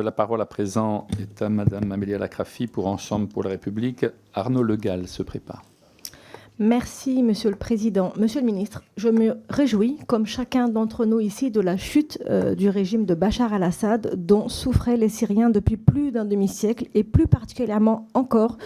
La parole à présent est à Madame Amélie Lacrafi pour Ensemble pour la République. Arnaud Le Gall se prépare. Merci, Monsieur le Président. Monsieur le Ministre, je me réjouis, comme chacun d'entre nous ici, de la chute du régime de Bachar al-Assad dont souffraient les Syriens depuis plus d'un demi-siècle et plus particulièrement encore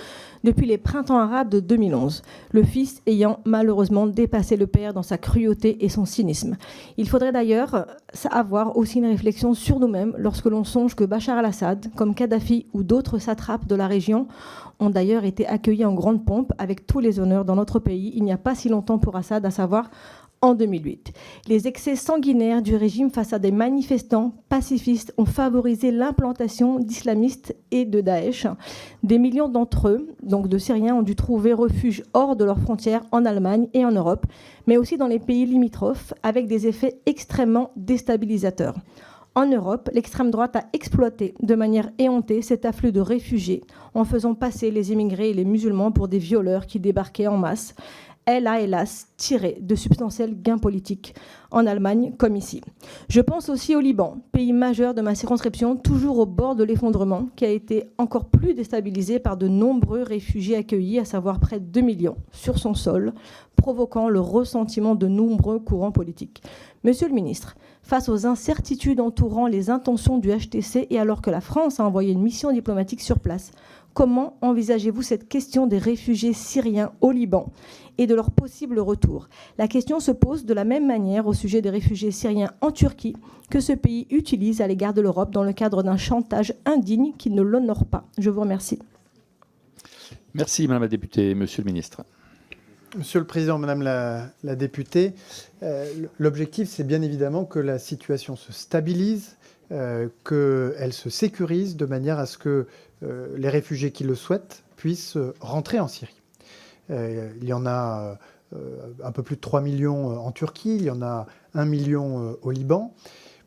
depuis les printemps arabes de 2011, le fils ayant malheureusement dépassé le père dans sa cruauté et son cynisme. Il faudrait d'ailleurs avoir aussi une réflexion sur nous-mêmes lorsque l'on songe que Bachar al-Assad, comme Kadhafi ou d'autres satrapes de la région, ont d'ailleurs été accueillis en grande pompe avec tous les honneurs dans notre pays il n'y a pas si longtemps pour Assad, à savoir en 2008. Les excès sanguinaires du régime face à des manifestants pacifistes ont favorisé l'implantation d'islamistes et de Daesh. Des millions d'entre eux, donc de Syriens, ont dû trouver refuge hors de leurs frontières en Allemagne et en Europe, mais aussi dans les pays limitrophes, avec des effets extrêmement déstabilisateurs. En Europe, l'extrême droite a exploité de manière éhontée cet afflux de réfugiés en faisant passer les immigrés et les musulmans pour des violeurs qui débarquaient en masse. Elle a, hélas, tiré de substantiels gains politiques en Allemagne comme ici. Je pense aussi au Liban, pays majeur de ma circonscription, toujours au bord de l'effondrement, qui a été encore plus déstabilisé par de nombreux réfugiés accueillis, à savoir près de 2 millions, sur son sol, provoquant le ressentiment de nombreux courants politiques. Monsieur le ministre, face aux incertitudes entourant les intentions du HTC et alors que la France a envoyé une mission diplomatique sur place, comment envisagez-vous cette question des réfugiés syriens au Liban et de leur possible retour? La question se pose de la même manière au sujet des réfugiés syriens en Turquie que ce pays utilise à l'égard de l'Europe dans le cadre d'un chantage indigne qui ne l'honore pas. Je vous remercie. Merci Madame la députée. Monsieur le ministre. Monsieur le Président, Madame la députée, l'objectif, c'est bien évidemment que la situation se stabilise, qu'elle se sécurise de manière à ce que les réfugiés qui le souhaitent puissent rentrer en Syrie. Il y en a un peu plus de 3 millions en Turquie, il y en a 1 million au Liban.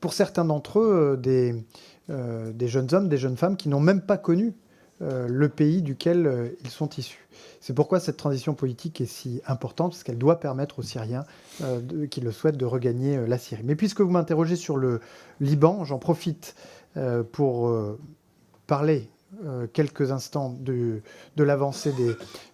Pour certains d'entre eux, des jeunes hommes, des jeunes femmes qui n'ont même pas connu le pays duquel ils sont issus. C'est pourquoi cette transition politique est si importante, parce qu'elle doit permettre aux Syriens qui le souhaitent de regagner la Syrie. Mais puisque vous m'interrogez sur le Liban, j'en profite pour parler quelques instants de l'avancée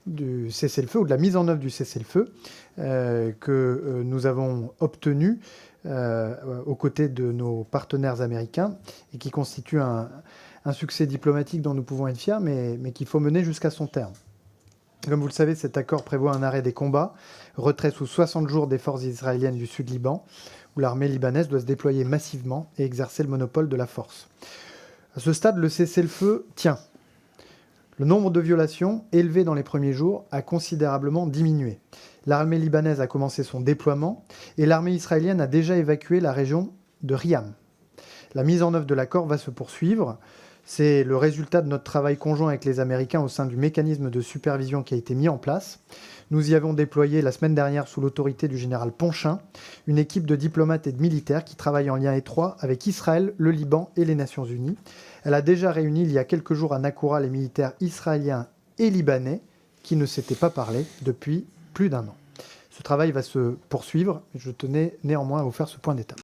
du cessez-le-feu, ou de la mise en œuvre du cessez-le-feu que nous avons obtenu aux côtés de nos partenaires américains et qui constitue un succès diplomatique dont nous pouvons être fiers, mais qu'il faut mener jusqu'à son terme. Comme vous le savez, cet accord prévoit un arrêt des combats, retrait sous 60 jours des forces israéliennes du Sud Liban, où l'armée libanaise doit se déployer massivement et exercer le monopole de la force. À ce stade, le cessez-le-feu tient. Le nombre de violations, élevé dans les premiers jours, a considérablement diminué. L'armée libanaise a commencé son déploiement et l'armée israélienne a déjà évacué la région de Riam. La mise en œuvre de l'accord va se poursuivre. C'est le résultat de notre travail conjoint avec les Américains au sein du mécanisme de supervision qui a été mis en place. Nous y avons déployé la semaine dernière, sous l'autorité du général Ponchin, une équipe de diplomates et de militaires qui travaillent en lien étroit avec Israël, le Liban et les Nations Unies. Elle a déjà réuni il y a quelques jours à Nakoura les militaires israéliens et libanais qui ne s'étaient pas parlé depuis plus d'1 an. Ce travail va se poursuivre. Je tenais néanmoins à vous faire ce point d'étape.